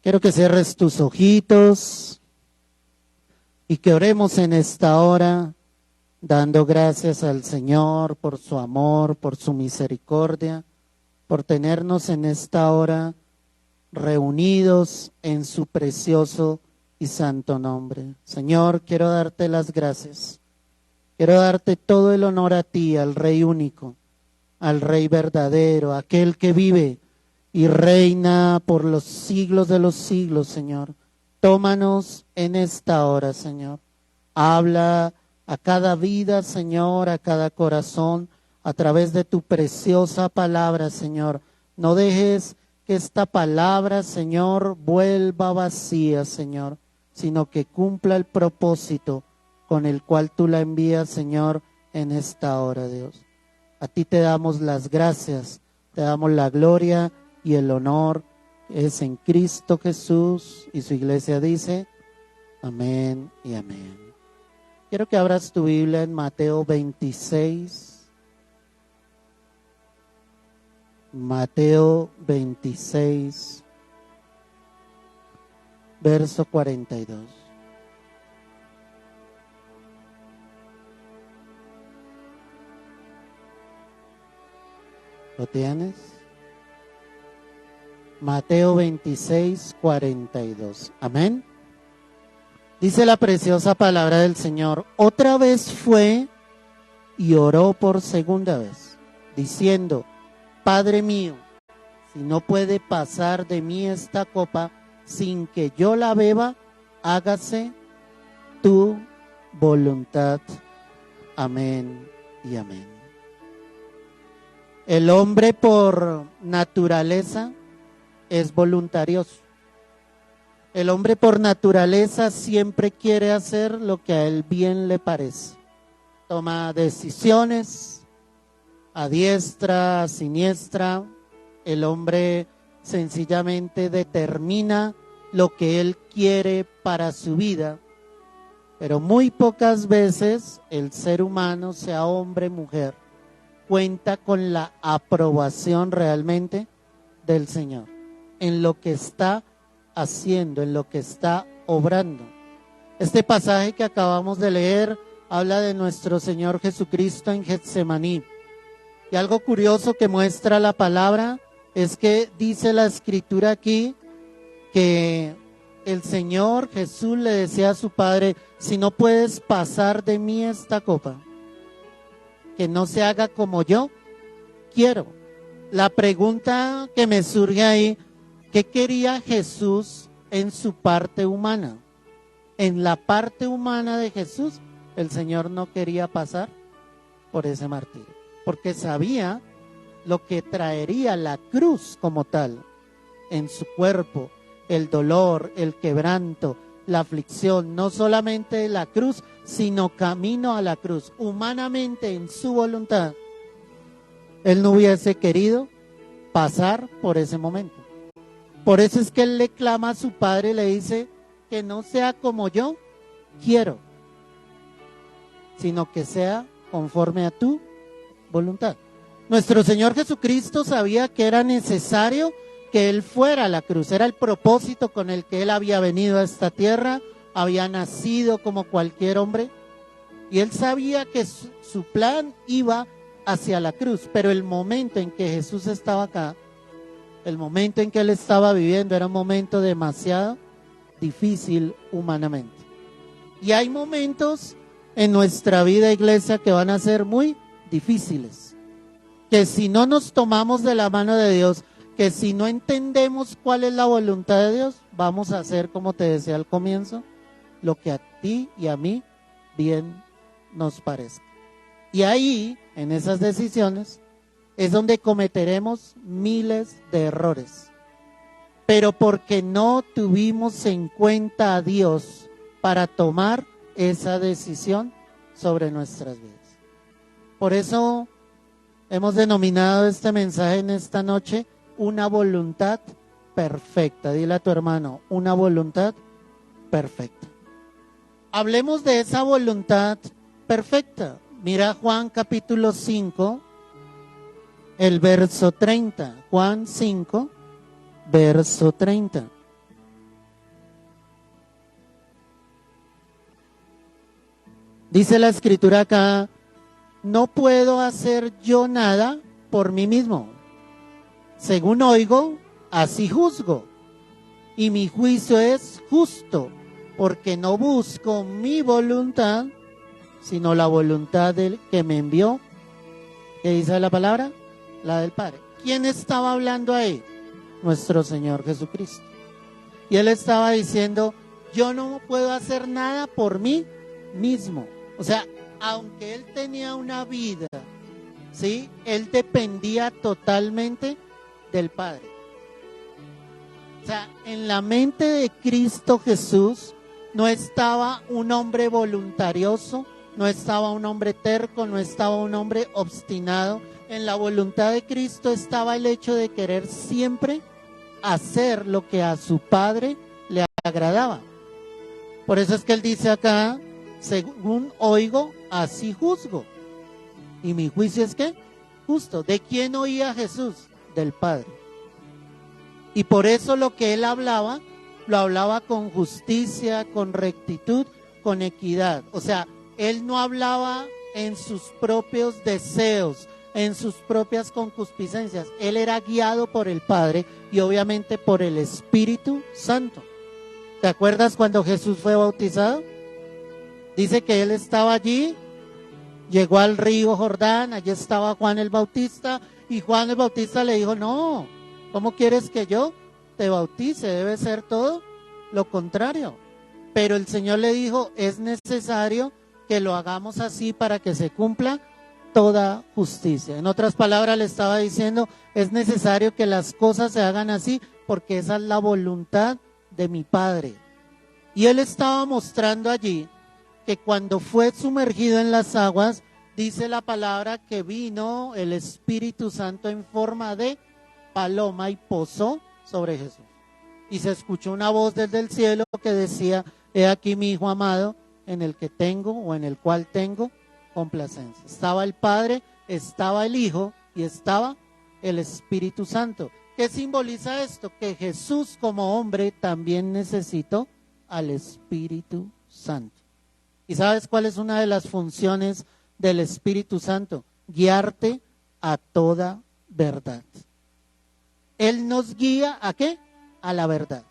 Quiero que cierres tus ojitos y que oremos en esta hora, dando gracias al Señor por su amor, por su misericordia, por tenernos en esta hora reunidos en su precioso y santo nombre. Señor, quiero darte las gracias. Quiero darte todo el honor a ti, al Rey único, al Rey verdadero, aquel que vive y reina por los siglos de los siglos, Señor. Tómanos en esta hora, Señor. Habla a cada vida, Señor, a cada corazón, a través de tu preciosa palabra, Señor. No dejes que esta palabra, Señor, vuelva vacía, Señor, sino que cumpla el propósito con el cual tú la envías, Señor, en esta hora, Dios. A ti te damos las gracias, te damos la gloria y el honor es en Cristo Jesús, y su iglesia dice, amén y amén. Quiero que abras tu Biblia en Mateo 26. Mateo 26, verso 42. ¿Lo tienes? Mateo 26, 42. Amén. Dice la preciosa palabra del Señor. Otra vez fue y oró por segunda vez, diciendo, Padre mío, si no puede pasar de mí esta copa sin que yo la beba, hágase tu voluntad. Amén y amén. El hombre por naturaleza es voluntarioso. El hombre por naturaleza siempre quiere hacer lo que a él bien le parece. Toma decisiones a diestra, a siniestra. El hombre sencillamente determina lo que él quiere para su vida. Pero muy pocas veces el ser humano, sea hombre o mujer, cuenta con la aprobación realmente del Señor en lo que está haciendo, en lo que está obrando. Este pasaje que acabamos de leer habla de nuestro Señor Jesucristo en Getsemaní. Y algo curioso que muestra la palabra es que dice la escritura aquí que el Señor Jesús le decía a su Padre, si no puedes pasar de mí esta copa, que no se haga como yo quiero. La pregunta que me surge ahí, ¿qué quería Jesús en su parte humana? En la parte humana de Jesús, el Señor no quería pasar por ese martirio, porque sabía lo que traería la cruz como tal en su cuerpo, el dolor, el quebranto, la aflicción, no solamente la cruz, sino camino a la cruz. Humanamente, en su voluntad, él no hubiese querido pasar por ese momento. Por eso es que él le clama a su Padre y le dice, que no sea como yo quiero, sino que sea conforme a tu voluntad. Nuestro Señor Jesucristo sabía que era necesario que Él fuera a la cruz. Era el propósito con el que Él había venido a esta tierra, había nacido como cualquier hombre, y Él sabía que su plan iba hacia la cruz, pero el momento en que Jesús estaba acá, el momento en que Él estaba viviendo, era un momento demasiado difícil humanamente. Y hay momentos en nuestra vida, iglesia, que van a ser muy difíciles, que si no nos tomamos de la mano de Dios, que si no entendemos cuál es la voluntad de Dios, vamos a hacer, como te decía al comienzo, lo que a ti y a mí bien nos parezca. Y ahí, en esas decisiones, es donde cometeremos miles de errores. Pero porque no tuvimos en cuenta a Dios para tomar esa decisión sobre nuestras vidas. Por eso hemos denominado este mensaje en esta noche, una voluntad perfecta. Dile a tu hermano, una voluntad perfecta. Hablemos de esa voluntad perfecta. Mira Juan capítulo 5, el verso 30. Juan 5, verso 30. Dice la escritura acá, no puedo hacer yo nada por mí mismo. Según oigo, así juzgo. Y mi juicio es justo, porque no busco mi voluntad, sino la voluntad del que me envió. ¿Qué dice la palabra? La del Padre. ¿Quién estaba hablando ahí? Nuestro Señor Jesucristo. Y Él estaba diciendo, yo no puedo hacer nada por mí mismo. O sea, aunque Él tenía una vida, ¿sí? Él dependía totalmente del Padre. O sea, en la mente de Cristo Jesús no estaba un hombre voluntarioso, no estaba un hombre terco, no estaba un hombre obstinado. En la voluntad de Cristo estaba el hecho de querer siempre hacer lo que a su Padre le agradaba. Por eso es que Él dice acá, según oigo, así juzgo. Y mi juicio es ¿qué? Justo. ¿De quién oía Jesús? Del Padre. Y por eso lo que Él hablaba, lo hablaba con justicia, con rectitud, con equidad. O sea, Él no hablaba en sus propios deseos, en sus propias concupiscencias. Él era guiado por el Padre y obviamente por el Espíritu Santo. ¿Te acuerdas cuando Jesús fue bautizado? Dice que Él estaba allí, llegó al río Jordán, allí estaba Juan el Bautista, y Juan el Bautista le dijo, no, ¿cómo quieres que yo te bautice? Debe ser todo lo contrario. Pero el Señor le dijo, es necesario que lo hagamos así para que se cumpla toda justicia. En otras palabras le estaba diciendo, es necesario que las cosas se hagan así porque esa es la voluntad de mi Padre. Y Él estaba mostrando allí que cuando fue sumergido en las aguas, dice la palabra que vino el Espíritu Santo en forma de paloma y posó sobre Jesús. Y se escuchó una voz desde el cielo que decía, he aquí mi Hijo amado, en el que tengo o en el cual tengo complacencia. Estaba el Padre, estaba el Hijo y estaba el Espíritu Santo. ¿Qué simboliza esto? Que Jesús como hombre también necesitó al Espíritu Santo. ¿Y sabes cuál es una de las funciones del Espíritu Santo? Guiarte a toda verdad. Él nos guía ¿a qué? A la verdad.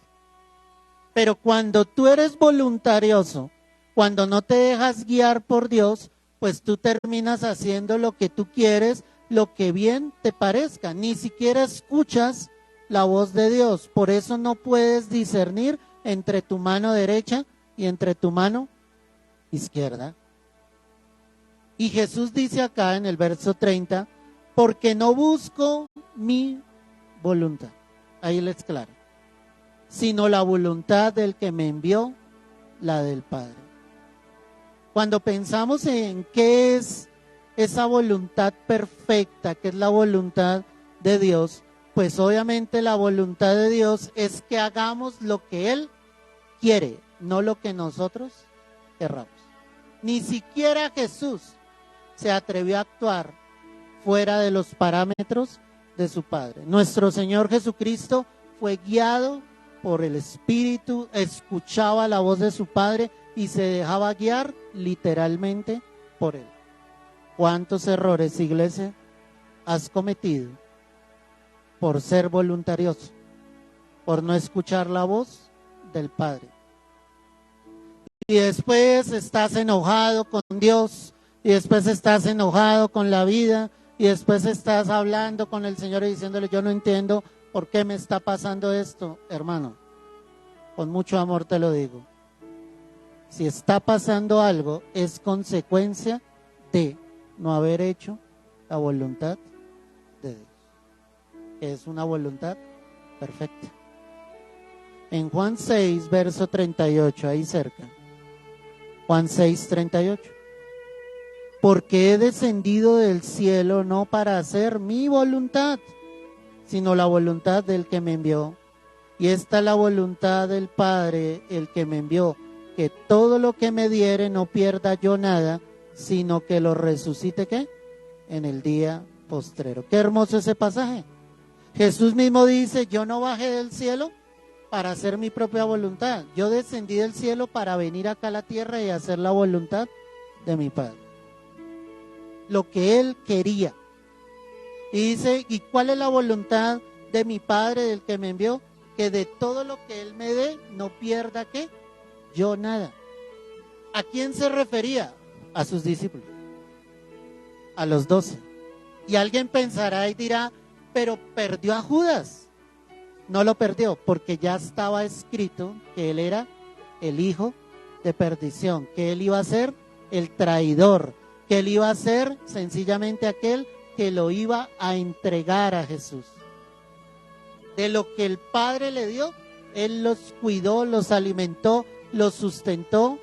Pero cuando tú eres voluntarioso, cuando no te dejas guiar por Dios, pues tú terminas haciendo lo que tú quieres, lo que bien te parezca. Ni siquiera escuchas la voz de Dios. Por eso no puedes discernir entre tu mano derecha y entre tu mano izquierda. Y Jesús dice acá en el verso 30, porque no busco mi voluntad. Ahí les claro. Sino la voluntad del que me envió, la del Padre. Cuando pensamos en qué es esa voluntad perfecta, que es la voluntad de Dios, pues obviamente la voluntad de Dios es que hagamos lo que Él quiere, no lo que nosotros querramos. Ni siquiera Jesús se atrevió a actuar fuera de los parámetros de su Padre. Nuestro Señor Jesucristo fue guiado por el Espíritu, escuchaba la voz de su Padre y se dejaba guiar literalmente por Él. ¿Cuántos errores, iglesia, has cometido por ser voluntarioso, por no escuchar la voz del Padre? Y después estás enojado con Dios, y después estás enojado con la vida, y después estás hablando con el Señor y diciéndole, yo no entiendo por qué me está pasando esto. Hermano, con mucho amor te lo digo. Si está pasando algo, es consecuencia de no haber hecho la voluntad de Dios. Es una voluntad perfecta. En Juan 6, verso 38, ahí cerca. Juan 6, 38. Porque he descendido del cielo no para hacer mi voluntad, sino la voluntad del que me envió. Y esta es la voluntad del Padre, el que me envió, que todo lo que me diere no pierda yo nada, sino que lo resucite, ¿qué? En el día postrero. Qué hermoso ese pasaje. Jesús mismo dice, yo no bajé del cielo para hacer mi propia voluntad. Yo descendí del cielo para venir acá a la tierra y hacer la voluntad de mi Padre. Lo que Él quería. Y dice, ¿y cuál es la voluntad de mi Padre, del que me envió? Que de todo lo que Él me dé, no pierda, ¿qué? Yo nada. ¿A quién se refería? A sus discípulos, a los 12. Y alguien pensará y dirá, pero perdió a Judas. No lo perdió, porque ya estaba escrito que él era el hijo de perdición, que él iba a ser el traidor, que él iba a ser sencillamente aquel que lo iba a entregar a Jesús. De lo que el Padre le dio, Él los cuidó, los alimentó, los sustentó,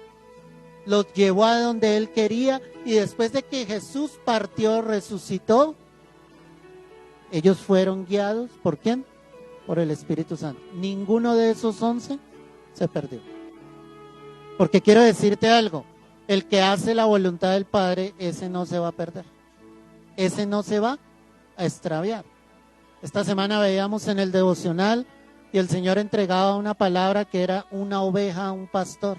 los llevó a donde Él quería, y después de que Jesús partió, resucitó, ellos fueron guiados, ¿por quién? Por el Espíritu Santo. Ninguno de esos 11 se perdió. Porque quiero decirte algo, el que hace la voluntad del Padre, ese no se va a perder. Ese no se va a extraviar. Esta semana veíamos en el devocional y el Señor entregaba una palabra que era una oveja a un pastor.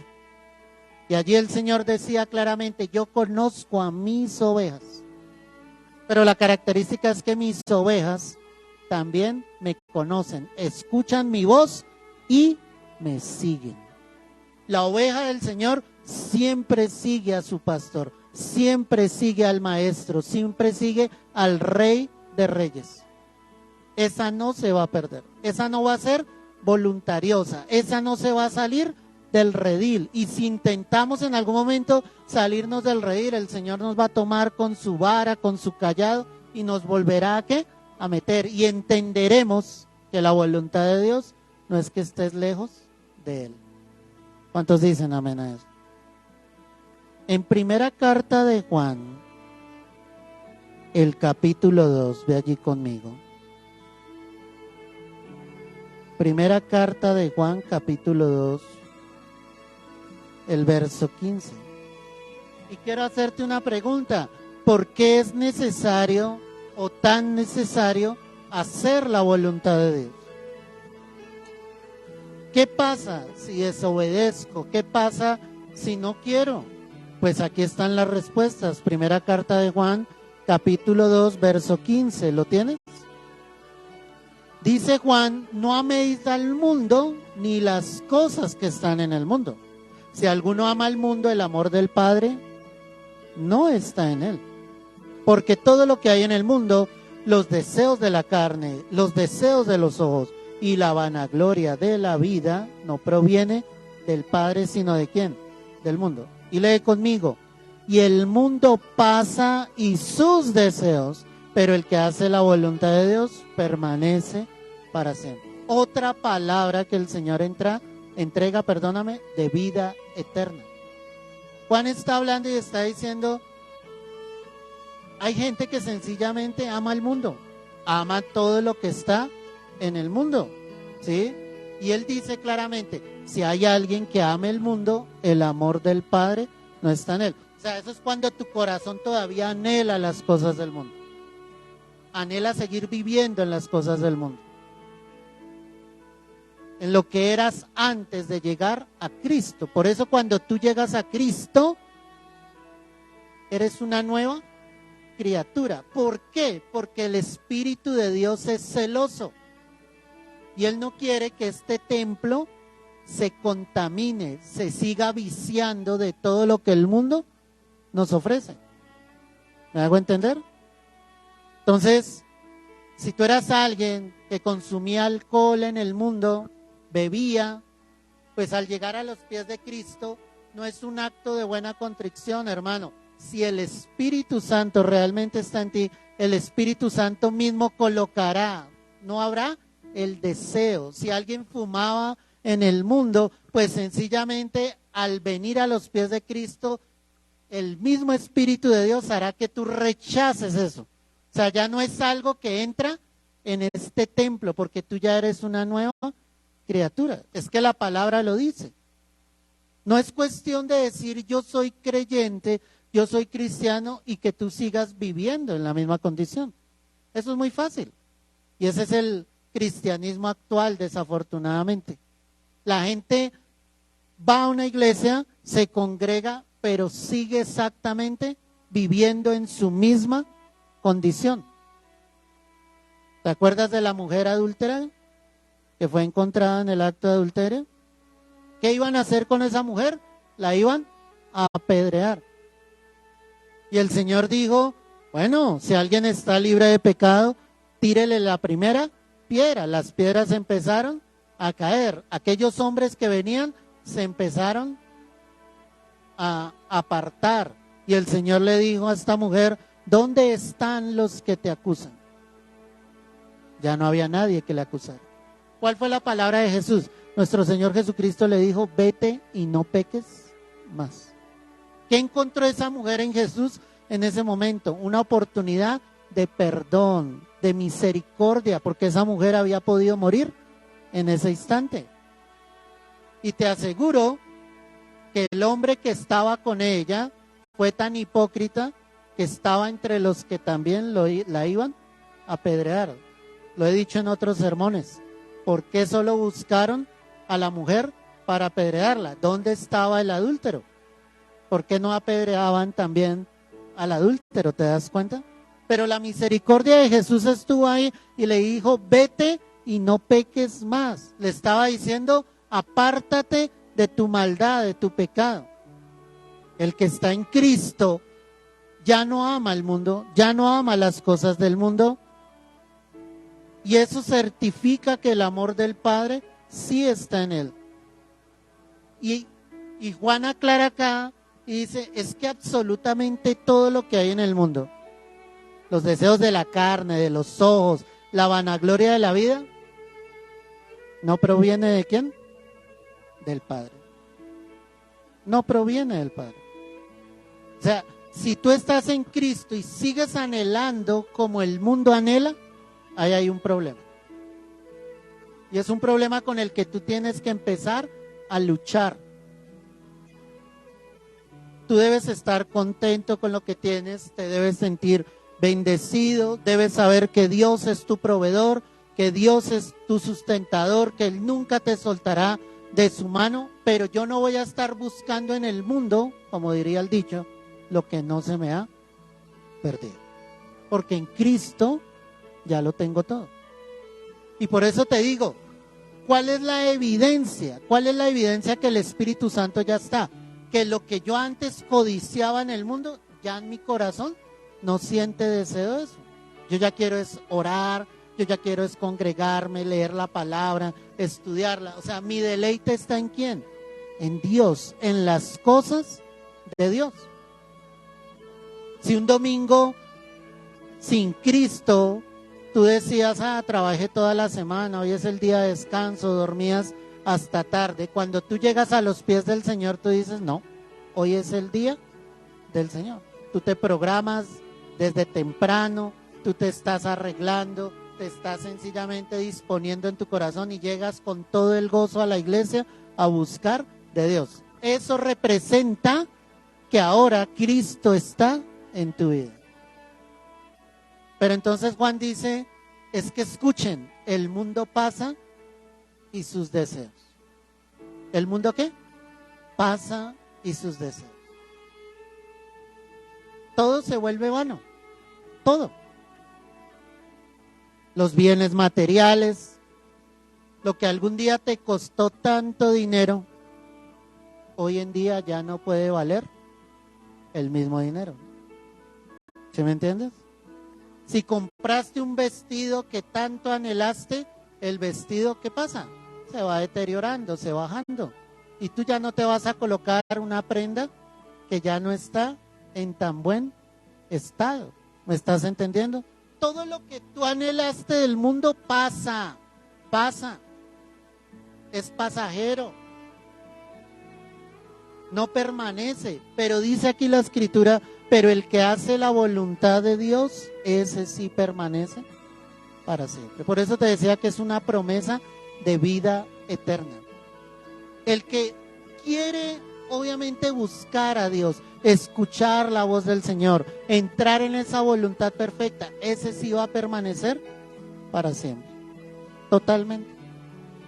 Y allí el Señor decía claramente, yo conozco a mis ovejas. Pero la característica es que mis ovejas también me conocen, escuchan mi voz y me siguen. La oveja del Señor siempre sigue a su pastor, siempre sigue al maestro, siempre sigue al Rey de Reyes. Esa no se va a perder, esa no va a ser voluntariosa, esa no se va a salir del redil. Y si intentamos en algún momento salirnos del redil, el Señor nos va a tomar con su vara, con su callado y nos volverá ¿a qué? A meter. Y entenderemos que la voluntad de Dios no es que estés lejos de Él. ¿Cuántos dicen amén a eso? En primera carta de Juan, el capítulo 2, ve allí conmigo. Primera carta de Juan, capítulo 2, el verso 15. Y quiero hacerte una pregunta. ¿Por qué es necesario o tan necesario hacer la voluntad de Dios? ¿Qué pasa si desobedezco? ¿Qué pasa si no quiero? Pues aquí están las respuestas. Primera carta de Juan, capítulo 2, verso 15. ¿Lo tienes? Dice Juan, no améis al mundo ni las cosas que están en el mundo. Si alguno ama al mundo, el amor del Padre no está en él. Porque todo lo que hay en el mundo, los deseos de la carne, los deseos de los ojos y la vanagloria de la vida, no proviene del Padre, sino ¿de quién? Del mundo. Y lee conmigo. Y el mundo pasa y sus deseos, pero el que hace la voluntad de Dios permanece para siempre. Otra palabra que el Señor entrega, de vida eterna. Juan está hablando y está diciendo, hay gente que sencillamente ama el mundo, ama todo lo que está en el mundo, ¿sí? Y él dice claramente, si hay alguien que ame el mundo, el amor del Padre no está en él. O sea, eso es cuando tu corazón todavía anhela las cosas del mundo. Anhela seguir viviendo en las cosas del mundo. En lo que eras antes de llegar a Cristo. Por eso cuando tú llegas a Cristo, eres una nueva criatura. ¿Por qué? Porque el Espíritu de Dios es celoso. Y Él no quiere que este templo se contamine, se siga viciando de todo lo que el mundo nos ofrece. ¿Me hago entender? Entonces, si tú eras alguien que consumía alcohol en el mundo, bebía, pues al llegar a los pies de Cristo, no es un acto de buena contrición, hermano. Si el Espíritu Santo realmente está en ti, el Espíritu Santo mismo colocará, no habrá el deseo. Si alguien fumaba en el mundo, pues sencillamente al venir a los pies de Cristo, el mismo Espíritu de Dios hará que tú rechaces eso. O sea, ya no es algo que entra en este templo, porque tú ya eres una nueva criatura. Es que la palabra lo dice. No es cuestión de decir yo soy creyente, yo soy cristiano y que tú sigas viviendo en la misma condición. Eso es muy fácil. Y ese es el cristianismo actual, desafortunadamente. La gente va a una iglesia, se congrega, pero sigue exactamente viviendo en su misma condición. ¿Te acuerdas de la mujer adúltera que fue encontrada en el acto de adulterio? ¿Qué iban a hacer con esa mujer? La iban a apedrear. Y el Señor dijo, bueno, si alguien está libre de pecado, tírele la primera piedra. Las piedras empezaron a caer. Aquellos hombres que venían se empezaron a apartar. Y el Señor le dijo a esta mujer, ¿dónde están los que te acusan? Ya no había nadie que le acusara. ¿Cuál fue la palabra de Jesús? Nuestro Señor Jesucristo le dijo, vete y no peques más. ¿Qué encontró esa mujer en Jesús en ese momento? Una oportunidad de perdón, de misericordia, porque esa mujer había podido morir en ese instante. Y te aseguro que el hombre que estaba con ella fue tan hipócrita que estaba entre los que también la iban a apedrear. Lo he dicho en otros sermones. ¿Por qué solo buscaron a la mujer para apedrearla? ¿Dónde estaba el adúltero? ¿Por qué no apedreaban también al adúltero? ¿Te das cuenta? Pero la misericordia de Jesús estuvo ahí y le dijo, vete y no peques más. Le estaba diciendo, apártate de tu maldad, de tu pecado. El que está en Cristo ya no ama el mundo, ya no ama las cosas del mundo. Y eso certifica que el amor del Padre sí está en él. Y Juan aclara acá y dice, es que absolutamente todo lo que hay en el mundo, los deseos de la carne, de los ojos, la vanagloria de la vida, ¿no proviene de quién? Del Padre. No proviene del Padre. O sea, si tú estás en Cristo y sigues anhelando como el mundo anhela, ahí hay un problema. Y es un problema con el que tú tienes que empezar a luchar. Tú debes estar contento con lo que tienes, te debes sentir bendecido, debes saber que Dios es tu proveedor, que Dios es tu sustentador, que Él nunca te soltará de su mano, pero yo no voy a estar buscando en el mundo, como diría el dicho, lo que no se me ha perdido. Porque en Cristo ya lo tengo todo. Y por eso te digo, ¿cuál es la evidencia? ¿Cuál es la evidencia que el Espíritu Santo ya está? Que lo que yo antes codiciaba en el mundo, ya en mi corazón no siente deseo de eso. Yo ya quiero es orar, yo ya quiero es congregarme, leer la palabra, estudiarla. O sea, mi deleite está ¿en quién? En Dios, en las cosas de Dios. Si un domingo sin Cristo tú decías, trabajé toda la semana, hoy es el día de descanso, dormías hasta tarde. Cuando tú llegas a los pies del Señor, tú dices, no, hoy es el día del Señor. Tú te programas desde temprano, tú te estás arreglando, te estás sencillamente disponiendo en tu corazón y llegas con todo el gozo a la iglesia a buscar de Dios. Eso representa que ahora Cristo está en tu vida. Pero entonces Juan dice, es que escuchen, el mundo pasa y sus deseos. ¿El mundo qué? Pasa y sus deseos. Todo se vuelve vano, todo. Los bienes materiales, lo que algún día te costó tanto dinero, hoy en día ya no puede valer el mismo dinero. ¿Sí me entiendes? Si compraste un vestido que tanto anhelaste, el vestido, ¿qué pasa? Se va deteriorando, se va bajando. Y tú ya no te vas a colocar una prenda que ya no está en tan buen estado. ¿Me estás entendiendo? Todo lo que tú anhelaste del mundo pasa, es pasajero, no permanece. Pero dice aquí la Escritura, pero el que hace la voluntad de Dios, ese sí permanece para siempre. Por eso te decía que es una promesa de vida eterna. El que quiere obviamente buscar a Dios, escuchar la voz del Señor, entrar en esa voluntad perfecta, ese sí va a permanecer para siempre, totalmente.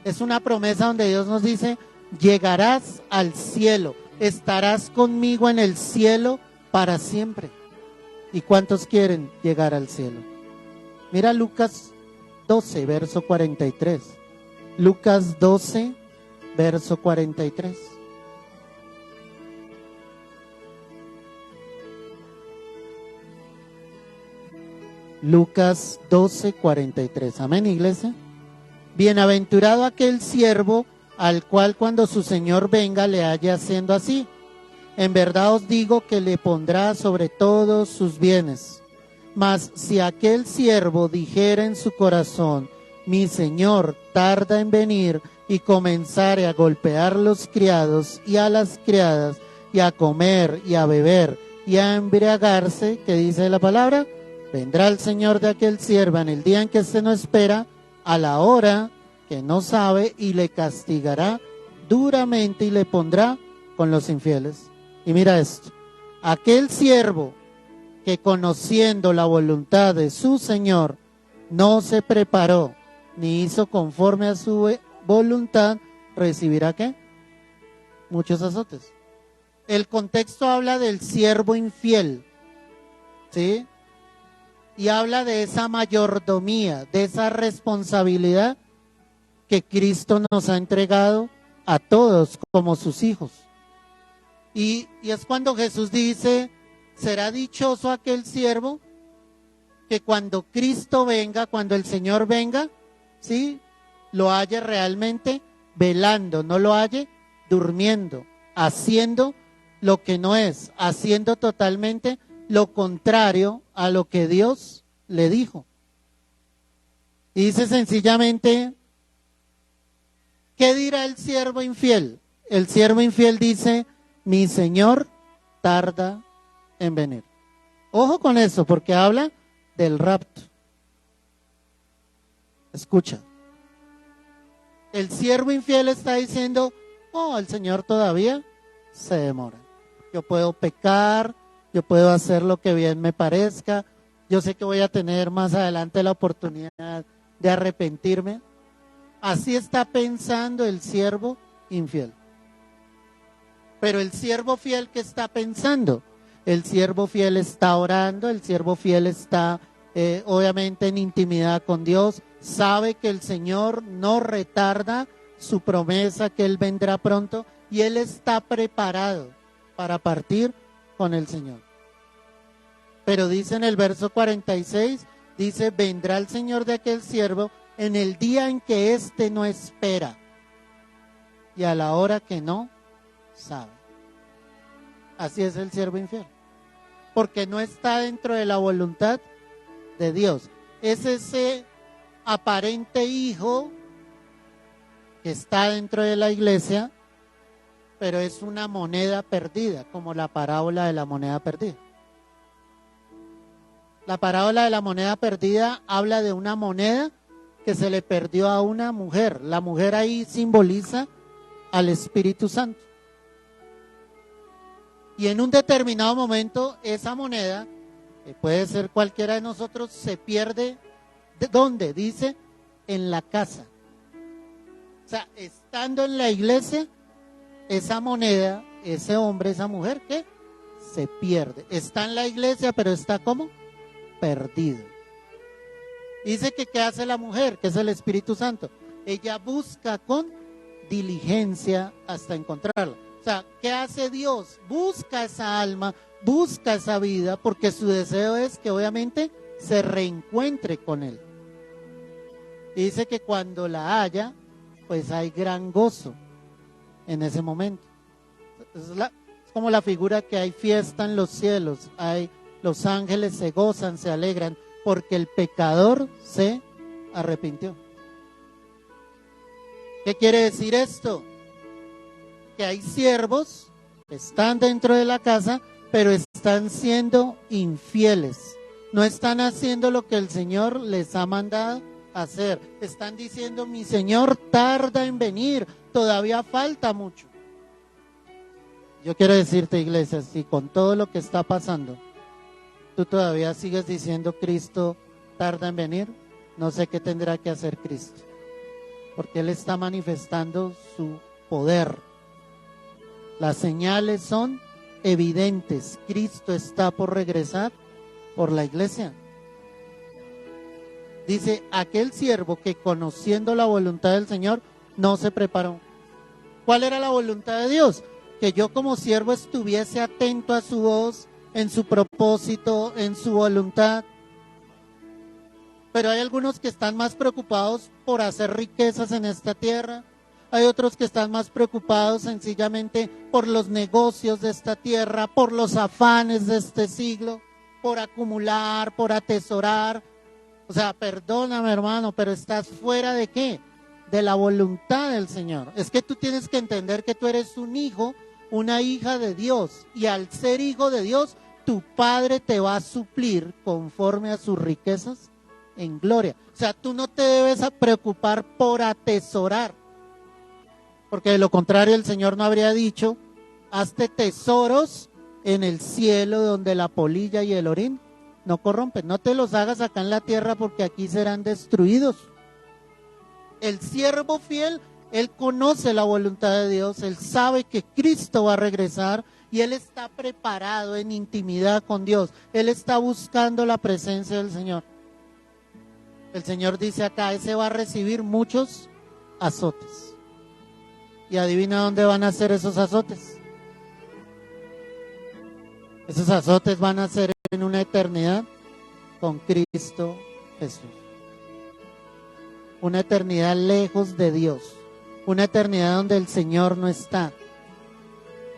Es una promesa donde Dios nos dice, llegarás al cielo. estarás conmigo en el cielo para siempre. ¿Y cuántos quieren llegar al cielo? Mira Lucas 12, verso 43. Lucas 12, verso 43. Lucas 12, 43. Amén, iglesia. Bienaventurado aquel siervo al cual cuando su señor venga le halle haciendo así. En verdad os digo que le pondrá sobre todos sus bienes. Mas si aquel siervo dijera en su corazón, mi señor tarda en venir, y comenzare a golpear los criados y a las criadas, y a comer y a beber y a embriagarse, ¿qué dice la palabra? Vendrá el señor de aquel siervo en el día en que se no espera, a la hora que no sabe, y le castigará duramente y le pondrá con los infieles. Y mira esto, aquel siervo que conociendo la voluntad de su señor no se preparó ni hizo conforme a su voluntad, recibirá ¿qué? Muchos azotes. El contexto habla del siervo infiel, ¿sí? Y habla de esa mayordomía, de esa responsabilidad que Cristo nos ha entregado a todos como sus hijos. Y es cuando Jesús dice, será dichoso aquel siervo que cuando Cristo venga, cuando el Señor venga, ¿sí? Lo halle realmente velando, no lo halle durmiendo, haciendo lo que no es, haciendo totalmente lo contrario a lo que Dios le dijo. Y dice sencillamente, ¿qué dirá el siervo infiel? El siervo infiel dice, mi Señor tarda en venir. Ojo con eso, porque habla del rapto. Escucha. El siervo infiel está diciendo, oh, el Señor todavía se demora. Yo puedo pecar, yo puedo hacer lo que bien me parezca, yo sé que voy a tener más adelante la oportunidad de arrepentirme. Así está pensando el siervo infiel. Pero el siervo fiel, ¿qué está pensando? El siervo fiel está orando, el siervo fiel está obviamente en intimidad con Dios, sabe que el Señor no retarda su promesa, que Él vendrá pronto, y Él está preparado para partir con el Señor. Pero dice en el verso 46, dice, vendrá el Señor de aquel siervo en el día en que éste no espera y a la hora que no sabe. Así es el siervo infiel, porque no está dentro de la voluntad de Dios. Es ese aparente hijo que está dentro de la iglesia, pero es una moneda perdida, como la parábola de la moneda perdida. La parábola de la moneda perdida habla de una moneda que se le perdió a una mujer. La mujer ahí simboliza al Espíritu Santo. Y en un determinado momento esa moneda, que puede ser cualquiera de nosotros, se pierde. ¿De dónde? Dice, en la casa. O sea, estando en la iglesia, esa moneda, ese hombre, esa mujer, ¿qué? Se pierde. Está en la iglesia, pero está ¿cómo? Perdido. Dice que ¿qué hace la mujer? Que es el Espíritu Santo. Ella busca con diligencia hasta encontrarla. O sea, ¿qué hace Dios? Busca esa alma, busca esa vida, porque su deseo es que obviamente se reencuentre con Él. Y dice que cuando la haya, pues hay gran gozo en ese momento. Es como la figura que hay fiesta en los cielos, los ángeles se gozan, se alegran, porque el pecador se arrepintió. ¿Qué quiere decir esto? Que hay siervos que están dentro de la casa, pero están siendo infieles. No están haciendo lo que el Señor les ha mandado hacer. Están diciendo, mi Señor tarda en venir, todavía falta mucho. Yo quiero decirte, iglesia, si con todo lo que está pasando, tú todavía sigues diciendo Cristo tarda en venir, no sé qué tendrá que hacer Cristo, porque Él está manifestando su poder. Las señales son evidentes. Cristo está por regresar por la iglesia. Dice, aquel siervo que conociendo la voluntad del Señor no se preparó. ¿Cuál era la voluntad de Dios? Que yo como siervo estuviese atento a su voz, en su propósito, en su voluntad. Pero hay algunos que están más preocupados por hacer riquezas en esta tierra. Hay otros que están más preocupados sencillamente por los negocios de esta tierra, por los afanes de este siglo, por acumular, por atesorar. O sea, perdóname hermano, pero estás fuera ¿de qué? De la voluntad del Señor. Es que tú tienes que entender que tú eres un hijo, una hija de Dios. Y al ser hijo de Dios, tu Padre te va a suplir conforme a sus riquezas en gloria. O sea, tú no te debes preocupar por atesorar. Porque de lo contrario el Señor no habría dicho, hazte tesoros en el cielo donde la polilla y el orín no corrompen. No te los hagas acá en la tierra porque aquí serán destruidos. El siervo fiel, él conoce la voluntad de Dios, él sabe que Cristo va a regresar y él está preparado en intimidad con Dios. Él está buscando la presencia del Señor. El Señor dice acá, ese va a recibir muchos azotes. Y adivina dónde van a ser esos azotes. Esos azotes van a ser en una eternidad con Cristo Jesús. Una eternidad lejos de Dios. Una eternidad donde el Señor no está.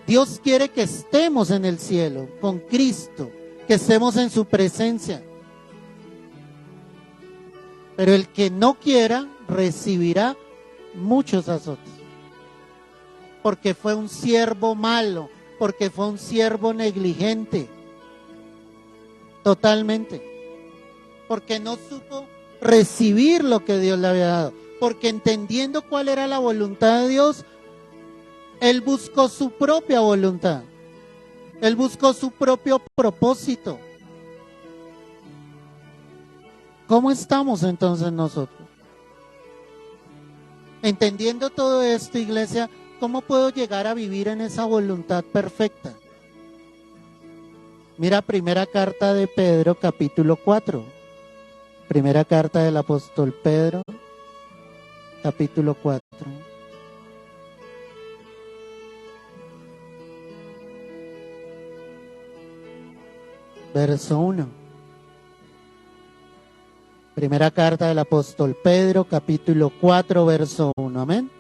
Dios quiere que estemos en el cielo con Cristo, que estemos en su presencia. Pero el que no quiera recibirá muchos azotes. Porque fue un siervo malo, porque fue un siervo negligente, totalmente, porque no supo recibir lo que Dios le había dado, porque entendiendo cuál era la voluntad de Dios, él buscó su propia voluntad, él buscó su propio propósito. ¿Cómo estamos entonces nosotros? Entendiendo todo esto, iglesia, ¿cómo puedo llegar a vivir en esa voluntad perfecta? Mira, primera carta de Pedro, capítulo 4. Primera carta del apóstol Pedro, capítulo 4. Verso 1. Primera carta del apóstol Pedro, capítulo 4, verso 1. Amén.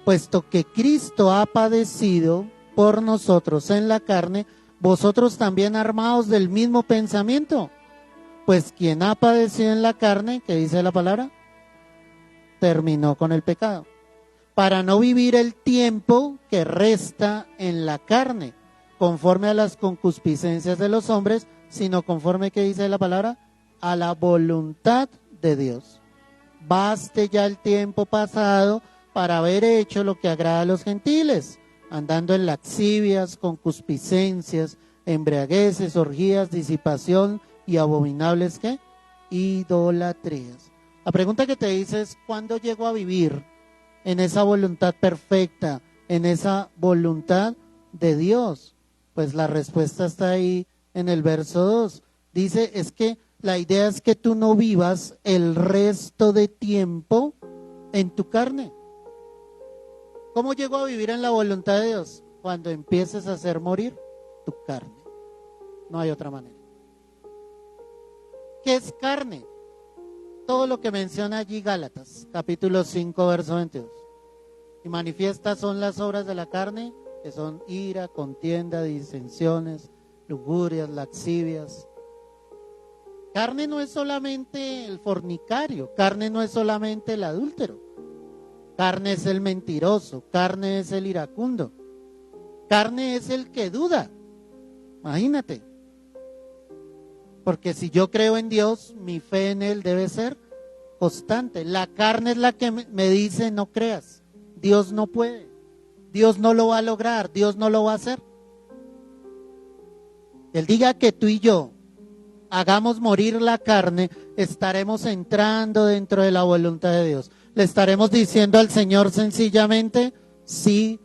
Puesto que Cristo ha padecido por nosotros en la carne, vosotros también armados del mismo pensamiento. Pues quien ha padecido en la carne, ¿qué dice la palabra? Terminó con el pecado. Para no vivir el tiempo que resta en la carne, conforme a las concupiscencias de los hombres, sino conforme, ¿qué dice la palabra? A la voluntad de Dios. Baste ya el tiempo pasado para haber hecho lo que agrada a los gentiles, andando en lascivias, concupiscencias, embriagueces, orgías, disipación y abominables, ¿qué? Idolatrías. La pregunta que te dice es, ¿cuándo llego a vivir en esa voluntad perfecta, en esa voluntad de Dios? Pues la respuesta está ahí en el verso 2. Dice, es que la idea es que tú no vivas el resto de tiempo en tu carne. ¿Cómo llego a vivir en la voluntad de Dios? Cuando empieces a hacer morir tu carne. No hay otra manera. ¿Qué es carne? Todo lo que menciona allí Gálatas, capítulo 5, verso 22. Y manifiestas son las obras de la carne, que son ira, contienda, disensiones, lujurias, lascivias. Carne no es solamente el fornicario, carne no es solamente el adúltero, carne es el mentiroso, carne es el iracundo, carne es el que duda. Imagínate. Porque si yo creo en Dios, mi fe en Él debe ser constante. La carne es la que me dice no creas, Dios no puede, Dios no lo va a lograr, Dios no lo va a hacer. Él diga que tú y yo hagamos morir la carne, estaremos entrando dentro de la voluntad de Dios. Le estaremos diciendo al Señor sencillamente, sí,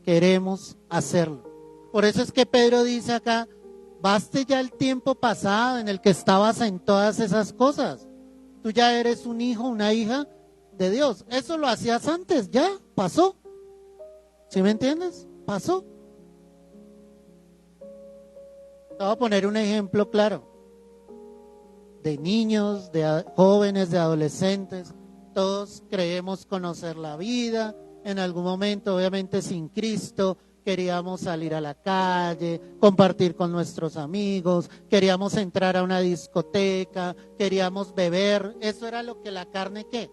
queremos hacerlo. Por eso es que Pedro dice acá, baste ya el tiempo pasado en el que estabas en todas esas cosas. Tú ya eres un hijo, una hija de Dios. Eso lo hacías antes, ya pasó. ¿Sí me entiendes? Pasó. Te voy a poner un ejemplo claro. De niños, de jóvenes, de adolescentes. Todos creemos conocer la vida. En algún momento, obviamente sin Cristo, queríamos salir a la calle, compartir con nuestros amigos, queríamos entrar a una discoteca, queríamos beber. Eso era lo que la carne, ¿qué?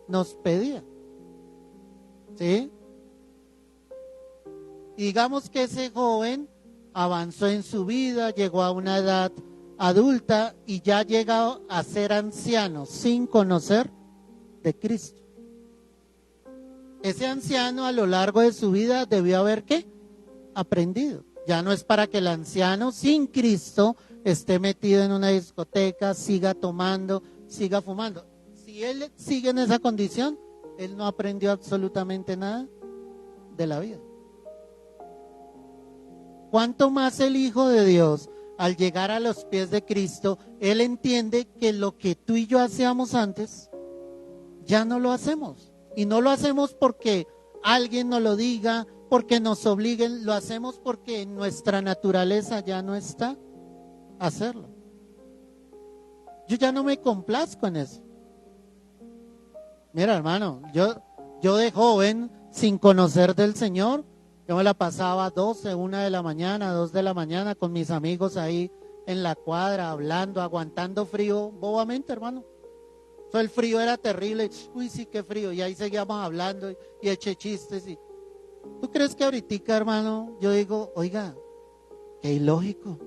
Nos pedía. ¿Sí? Digamos que ese joven avanzó en su vida, llegó a una edad adulta y ya llegó a ser anciano sin conocer de Cristo. Ese anciano a lo largo de su vida debió haber ¿qué? Aprendido. Ya no es para que el anciano sin Cristo esté metido en una discoteca, siga tomando, siga fumando. Si él sigue en esa condición, él no aprendió absolutamente nada de la vida. ¿Cuánto más el Hijo de Dios, al llegar a los pies de Cristo, él entiende que lo que tú y yo hacíamos antes, ya no lo hacemos? Y no lo hacemos porque alguien nos lo diga, porque nos obliguen, lo hacemos porque en nuestra naturaleza ya no está hacerlo. Yo ya no me complazco en eso. Mira, hermano, yo de joven, sin conocer del Señor, yo me la pasaba 12, 1 de la mañana, 2 de la mañana con mis amigos ahí en la cuadra, hablando, aguantando frío, bobamente, hermano. So, el frío era terrible, uy, sí, qué frío, y ahí seguíamos hablando y eché chistes. ¿Tú crees que ahorita, hermano, yo digo, oiga, qué ilógico?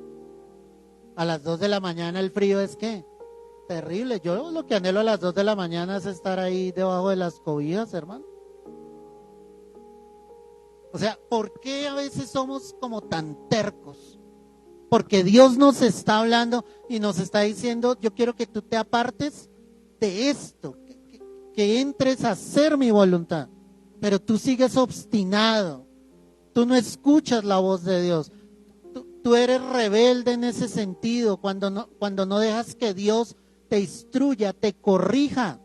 A las 2 de la mañana el frío es ¿qué? Terrible. Yo lo que anhelo a las 2 de la mañana es estar ahí debajo de las cobijas, hermano. O sea, ¿por qué a veces somos como tan tercos? Porque Dios nos está hablando y nos está diciendo, yo quiero que tú te apartes de esto, que entres a hacer mi voluntad. Pero tú sigues obstinado, tú no escuchas la voz de Dios, tú eres rebelde en ese sentido, cuando no dejas que Dios te instruya, te corrija.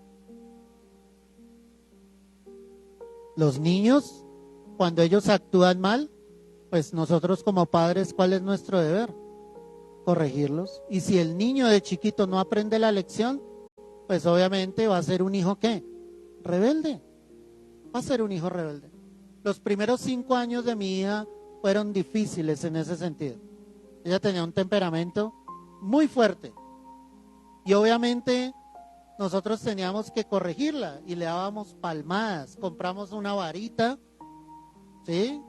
Los niños, cuando ellos actúan mal, pues nosotros como padres, ¿cuál es nuestro deber? Corregirlos. Y si el niño de chiquito no aprende la lección, pues obviamente va a ser un hijo ¿qué? Rebelde. Va a ser un hijo rebelde. Los primeros 5 años de mi hija fueron difíciles en ese sentido. Ella tenía un temperamento muy fuerte. Y obviamente nosotros teníamos que corregirla y le dábamos palmadas. Compramos una varita, ¿sí?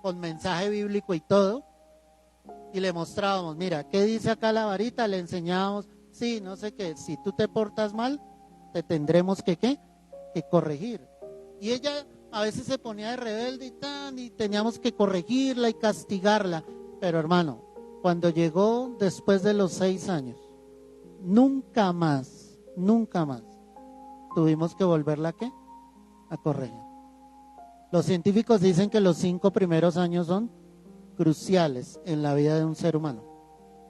Con mensaje bíblico y todo. Y le mostrábamos, mira, ¿qué dice acá la varita? Le enseñábamos, sí, no sé qué, si tú te portas mal, te tendremos que, ¿qué? Que corregir. Y ella a veces se ponía de rebelde y teníamos que corregirla y castigarla. Pero hermano, cuando llegó después de los 6 años, nunca más tuvimos que volverla ¿qué? A corregir. Los científicos dicen que los 5 primeros años son cruciales en la vida de un ser humano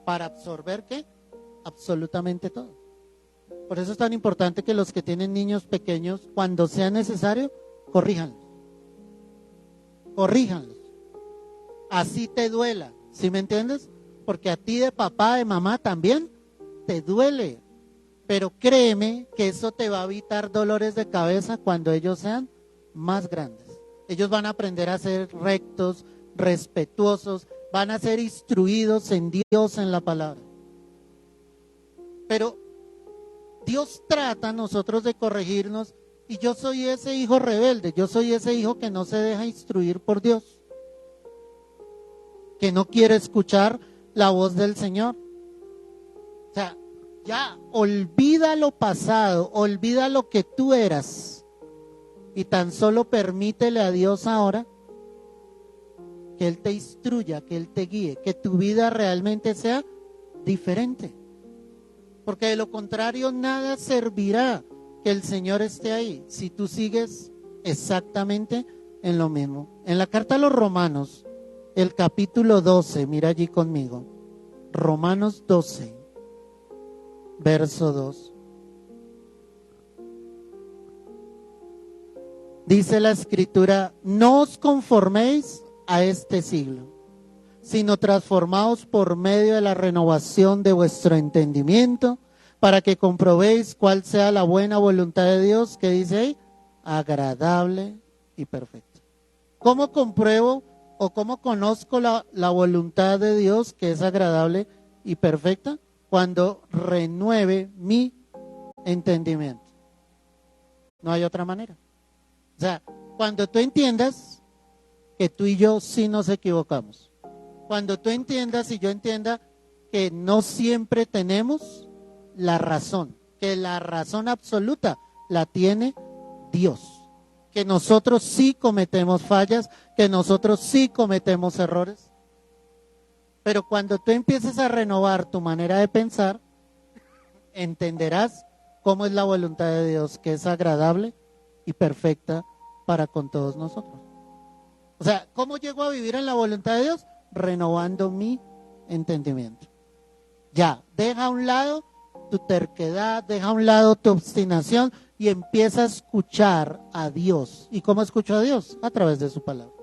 para absorber ¿qué? Absolutamente todo. Por eso es tan importante que los que tienen niños pequeños, cuando sea necesario, corríjanlos. Así te duela, ¿sí me entiendes? Porque a ti de papá, de mamá también te duele. Pero créeme que eso te va a evitar dolores de cabeza cuando ellos sean más grandes. Ellos van a aprender a ser rectos, respetuosos, van a ser instruidos en Dios, en la palabra. Pero Dios trata a nosotros de corregirnos y yo soy ese hijo rebelde, yo soy ese hijo que no se deja instruir por Dios, que no quiere escuchar la voz del Señor. O sea, ya olvida lo pasado, olvida lo que tú eras y tan solo permítele a Dios ahora que Él te instruya, que Él te guíe, que tu vida realmente sea diferente. Porque de lo contrario nada servirá que el Señor esté ahí si tú sigues exactamente en lo mismo. En la carta a los Romanos, el capítulo 12, mira allí conmigo. Romanos 12, verso 2. Dice la Escritura, no os conforméis a este siglo, sino transformaos por medio de la renovación de vuestro entendimiento, para que comprobéis cuál sea la buena voluntad de Dios, que dice ahí, agradable y perfecta. ¿Cómo compruebo o cómo conozco la voluntad de Dios que es agradable y perfecta? Cuando renueve mi entendimiento. No hay otra manera. O sea, cuando tú entiendas que tú y yo sí nos equivocamos, cuando tú entiendas y yo entienda que no siempre tenemos la razón, que la razón absoluta la tiene Dios, que nosotros sí cometemos fallas, que nosotros sí cometemos errores, pero cuando tú empieces a renovar tu manera de pensar, entenderás cómo es la voluntad de Dios, que es agradable y perfecta para con todos nosotros. O sea, ¿cómo llego a vivir en la voluntad de Dios? Renovando mi entendimiento. Ya, deja a un lado tu terquedad, deja a un lado tu obstinación y empieza a escuchar a Dios. ¿Y cómo escucho a Dios? A través de su palabra.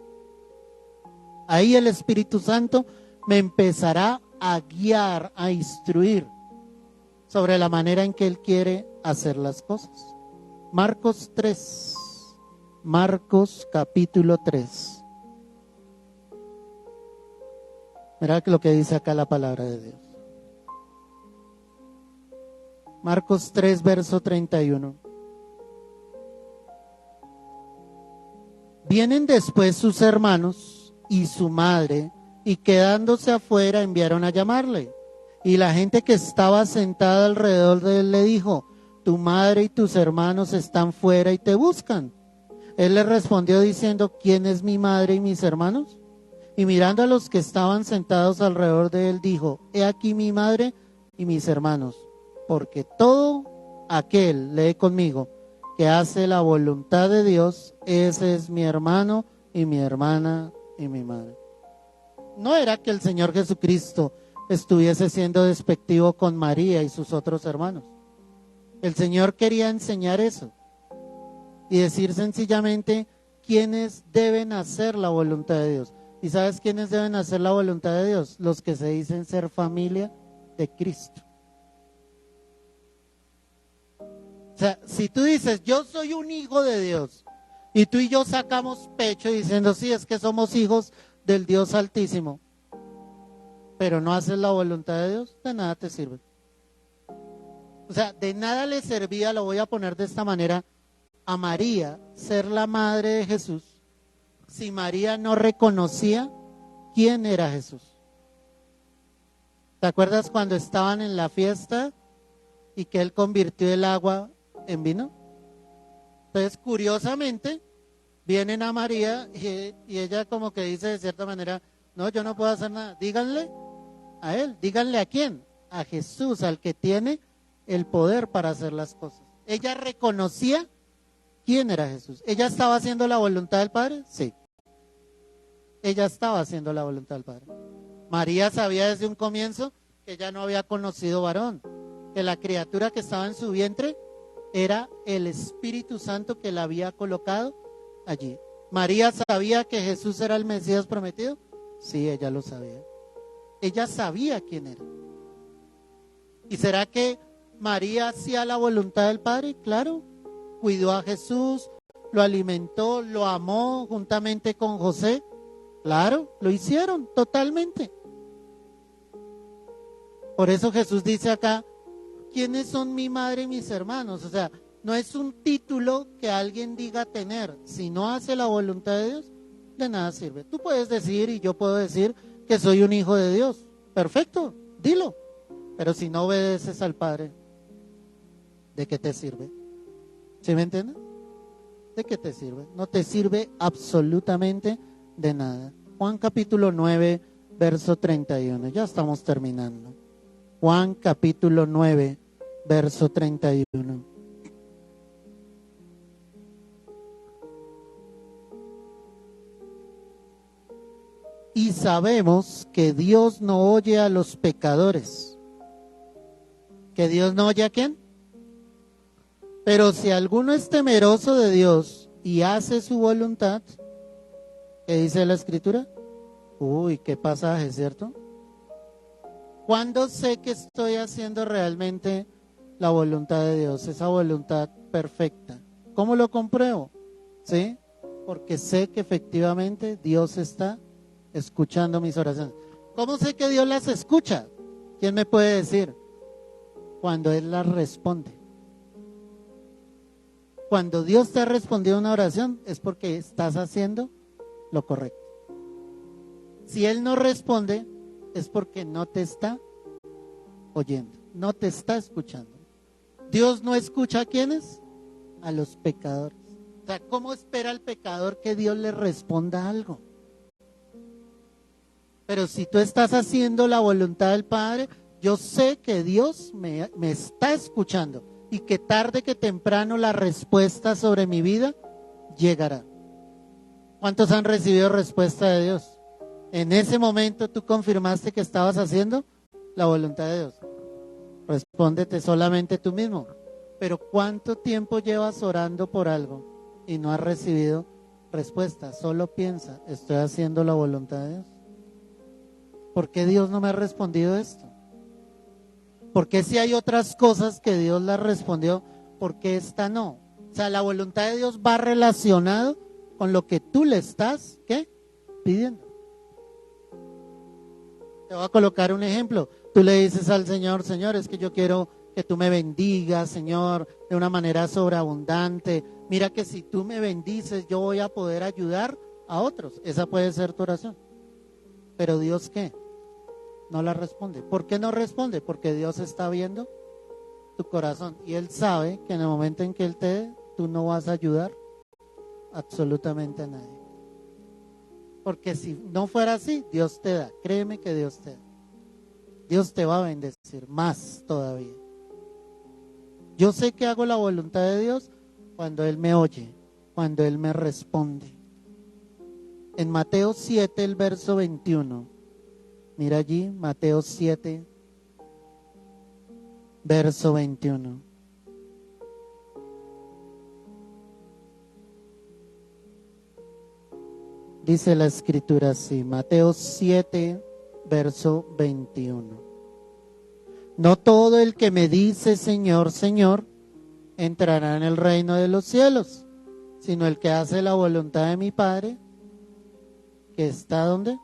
Ahí el Espíritu Santo me empezará a guiar, a instruir sobre la manera en que Él quiere hacer las cosas. Marcos 3. Marcos capítulo 3. Mira lo que dice acá la palabra de Dios. Marcos 3, verso 31. Vienen después sus hermanos y su madre, y quedándose afuera enviaron a llamarle. Y la gente que estaba sentada alrededor de él le dijo, tu madre y tus hermanos están fuera y te buscan. Él le respondió diciendo, ¿quién es mi madre y mis hermanos? Y mirando a los que estaban sentados alrededor de él, dijo, he aquí mi madre y mis hermanos, porque todo aquel, lee conmigo, que hace la voluntad de Dios, ese es mi hermano y mi hermana y mi madre. No era que el Señor Jesucristo estuviese siendo despectivo con María y sus otros hermanos. El Señor quería enseñar eso y decir sencillamente quiénes deben hacer la voluntad de Dios. ¿Y sabes quiénes deben hacer la voluntad de Dios? Los que se dicen ser familia de Cristo. O sea, si tú dices, yo soy un hijo de Dios, y tú y yo sacamos pecho diciendo, sí, es que somos hijos del Dios Altísimo, pero no haces la voluntad de Dios, de nada te sirve. O sea, de nada le servía, lo voy a poner de esta manera, a María ser la madre de Jesús, si María no reconocía quién era Jesús. ¿Te acuerdas cuando estaban en la fiesta y que él convirtió el agua en vino? Entonces, curiosamente, vienen a María y ella como que dice de cierta manera, no, yo no puedo hacer nada. Díganle a él, díganle a quién, a Jesús, al que tiene el poder para hacer las cosas. Ella reconocía quién era Jesús. ¿Ella estaba haciendo la voluntad del Padre? Sí. Ella estaba haciendo la voluntad del Padre. María sabía desde un comienzo que ella no había conocido varón, que la criatura que estaba en su vientre era el Espíritu Santo que la había colocado allí. ¿María sabía que Jesús era el Mesías prometido? Sí, ella lo sabía. Ella sabía quién era. ¿Y será que María hacía la voluntad del Padre? Claro, cuidó a Jesús, lo alimentó, lo amó juntamente con José. Claro, lo hicieron totalmente. Por eso Jesús dice acá, ¿quiénes son mi madre y mis hermanos? O sea, no es un título que alguien diga tener. Si no hace la voluntad de Dios, de nada sirve. Tú puedes decir y yo puedo decir que soy un hijo de Dios. Perfecto, dilo. Pero si no obedeces al Padre, ¿de qué te sirve? ¿Sí me entiendes? ¿De qué te sirve? No te sirve absolutamente de nada. Juan capítulo 9, verso 31. Ya estamos terminando. Juan capítulo 9, verso 31. Y sabemos que Dios no oye a los pecadores. ¿Que Dios no oye a quién? Pero si alguno es temeroso de Dios y hace su voluntad, ¿qué dice la Escritura? Uy, qué pasaje, ¿cierto? ¿Cuándo sé que estoy haciendo realmente la voluntad de Dios, esa voluntad perfecta? ¿Cómo lo compruebo? ¿Sí? Porque sé que efectivamente Dios está escuchando mis oraciones. ¿Cómo sé que Dios las escucha? ¿Quién me puede decir? Cuando Él las responde. Cuando Dios te ha respondido una oración es porque estás haciendo lo correcto. Si Él no responde es porque no te está oyendo, no te está escuchando. Dios no escucha a ¿quiénes? A los pecadores. O sea, ¿cómo espera el pecador que Dios le responda algo? Pero si tú estás haciendo la voluntad del Padre, yo sé que Dios me está escuchando y que tarde que temprano la respuesta sobre mi vida llegará. ¿Cuántos han recibido respuesta de Dios? En ese momento tú confirmaste que estabas haciendo la voluntad de Dios. Respóndete solamente tú mismo. Pero ¿cuánto tiempo llevas orando por algo y no has recibido respuesta? Solo piensa, ¿estoy haciendo la voluntad de Dios? ¿Por qué Dios no me ha respondido esto? ¿Por qué si hay otras cosas que Dios las respondió, por qué esta no? O sea, la voluntad de Dios va relacionado con lo que tú le estás, ¿qué? Pidiendo. Te voy a colocar un ejemplo. Tú le dices al Señor, Señor, es que yo quiero que tú me bendigas, Señor, de una manera sobreabundante. Mira que si tú me bendices, yo voy a poder ayudar a otros. Esa puede ser tu oración. Pero Dios, ¿qué? No la responde. ¿Por qué no responde? Porque Dios está viendo tu corazón y Él sabe que en el momento en que Él te dé, tú no vas a ayudar absolutamente a nadie. Porque si no fuera así, Dios te da. Créeme que Dios te da. Dios te va a bendecir más todavía. Yo sé que hago la voluntad de Dios cuando Él me oye, cuando Él me responde. En Mateo 7, el verso 21. Mira allí, Mateo 7, verso 21. Dice la Escritura así, Mateo 7, verso 21. No todo el que me dice Señor, Señor, entrará en el reino de los cielos, sino el que hace la voluntad de mi Padre, que está ¿dónde?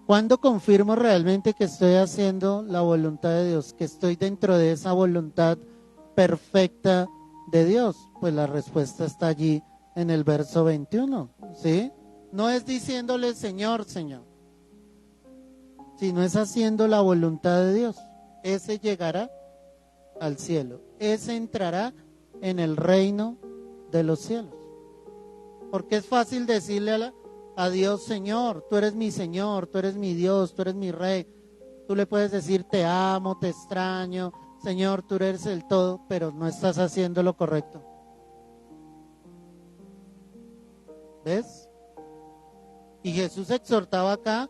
¿Cuándo confirmo realmente que estoy haciendo la voluntad de Dios? Que estoy dentro de esa voluntad perfecta de Dios. Pues la respuesta está allí en el verso 21, ¿sí? No es diciéndole Señor, Señor, sino es haciendo la voluntad de Dios. Ese llegará al cielo. Ese entrará en el reino de los cielos. Porque es fácil decirle a Dios, Señor, tú eres mi Señor, tú eres mi Dios, tú eres mi Rey. Tú le puedes decir, te amo, te extraño, Señor, tú eres el todo, pero no estás haciendo lo correcto. ¿Ves? Y Jesús exhortaba acá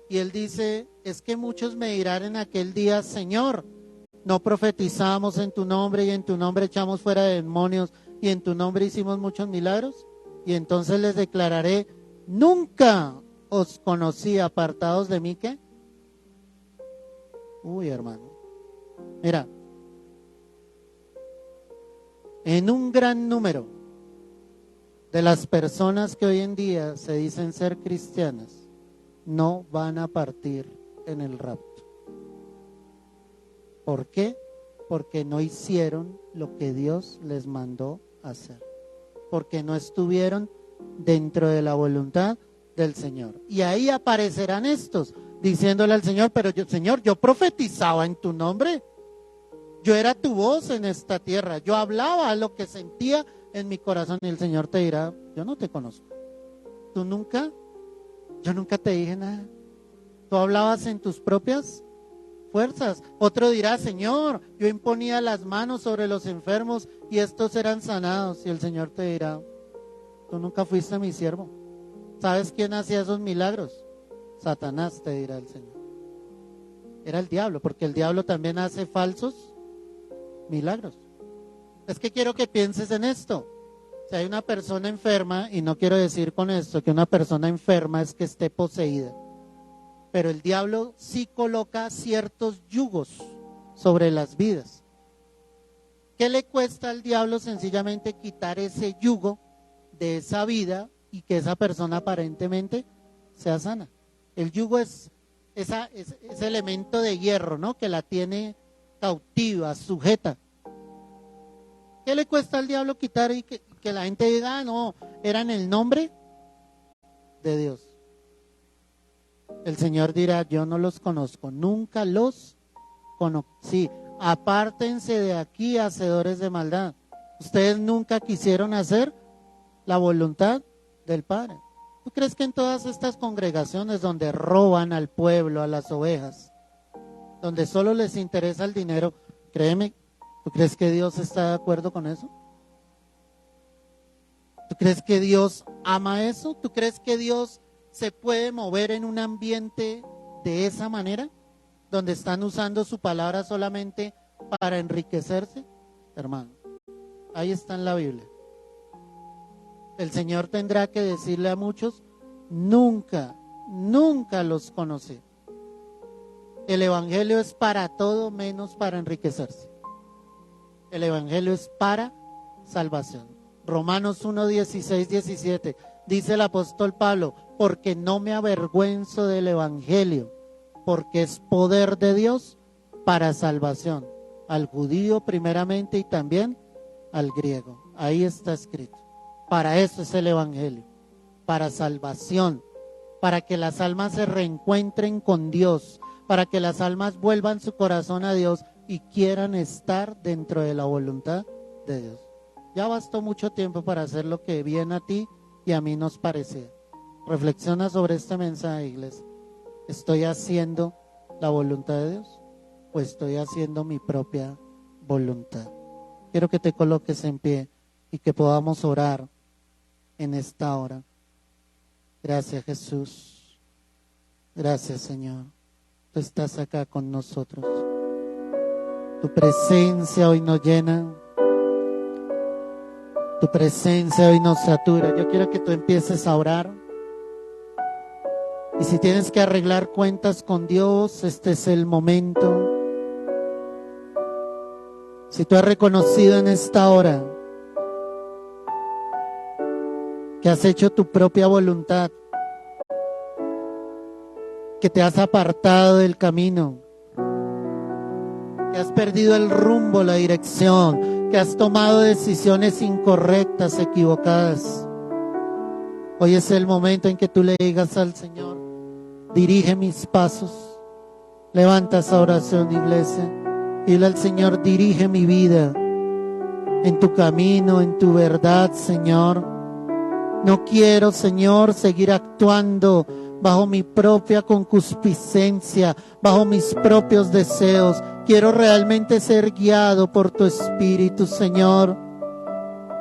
y Él dice, es que muchos me dirán en aquel día, Señor, no profetizamos en tu nombre y en tu nombre echamos fuera de demonios y en tu nombre hicimos muchos milagros. Y entonces les declararé, nunca os conocí, apartados de mí, ¿qué? Uy, hermano. Mira, en un gran número de las personas que hoy en día se dicen ser cristianas, no van a partir en el rapto. ¿Por qué? Porque no hicieron lo que Dios les mandó hacer. Porque no estuvieron dentro de la voluntad del Señor. Y ahí aparecerán estos, diciéndole al Señor, pero yo, Señor, yo profetizaba en tu nombre. Yo era tu voz en esta tierra. Yo hablaba lo que sentía en mi corazón. Y el Señor te dirá, yo no te conozco. Yo nunca te dije nada. Tú hablabas en tus propias fuerzas. Otro dirá, Señor, yo imponía las manos sobre los enfermos y estos eran sanados. Y el Señor te dirá, tú nunca fuiste mi siervo. ¿Sabes quién hacía esos milagros? Satanás, te dirá el Señor. Era el diablo, porque el diablo también hace falsos milagros. Es que quiero que pienses en esto. Si hay una persona enferma, y no quiero decir con esto que una persona enferma es que esté poseída, pero el diablo sí coloca ciertos yugos sobre las vidas. ¿Qué le cuesta al diablo? Sencillamente quitar ese yugo de esa vida y que esa persona aparentemente sea sana. El yugo es ese elemento de hierro, ¿no? Que la tiene cautiva, sujeta. ¿Qué le cuesta al diablo quitar y que la gente diga, ah, no, era en el nombre de Dios? El Señor dirá, yo no los conozco, nunca los conocí. Apártense de aquí, hacedores de maldad. Ustedes nunca quisieron hacer la voluntad del Padre. ¿Tú crees que en todas estas congregaciones donde roban al pueblo, a las ovejas, donde solo les interesa el dinero, créeme, ¿tú crees que Dios está de acuerdo con eso? ¿Tú crees que Dios ama eso? ¿Tú crees que Dios se puede mover en un ambiente de esa manera, donde están usando su palabra solamente para enriquecerse? Hermano, ahí está en la Biblia. El Señor tendrá que decirle a muchos, nunca los conocí. El Evangelio es para todo menos para enriquecerse. El Evangelio es para salvación. Romanos 1, 16, 17, dice el apóstol Pablo, porque no me avergüenzo del Evangelio, porque es poder de Dios para salvación, al judío primeramente y también al griego. Ahí está escrito. Para eso es el Evangelio, para salvación, para que las almas se reencuentren con Dios, para que las almas vuelvan su corazón a Dios y quieran estar dentro de la voluntad de Dios. Ya bastó mucho tiempo para hacer lo que bien a ti y a mí nos parecía. Reflexiona sobre este mensaje, iglesia. ¿Estoy haciendo la voluntad de Dios o estoy haciendo mi propia voluntad? Quiero que te coloques en pie y que podamos orar en esta hora. Gracias, Jesús. Gracias, Señor. Tú estás acá con nosotros. Tu presencia hoy nos llena. Tu presencia hoy nos satura. Yo quiero que tú empieces a orar. Y si tienes que arreglar cuentas con Dios, este es el momento. Si tú has reconocido en esta hora que has hecho tu propia voluntad, que te has apartado del camino, que has perdido el rumbo, la dirección, que has tomado decisiones incorrectas, equivocadas, hoy es el momento en que tú le digas al Señor, dirige mis pasos. Levanta esa oración, iglesia. Dile al Señor, dirige mi vida en tu camino, en tu verdad, Señor. No quiero, Señor, seguir actuando bajo mi propia concupiscencia, bajo mis propios deseos. Quiero realmente ser guiado por tu Espíritu, Señor.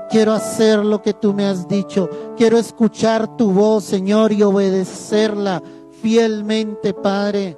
Quiero hacer lo que tú me has dicho. Quiero escuchar tu voz, Señor, y obedecerla fielmente, Padre.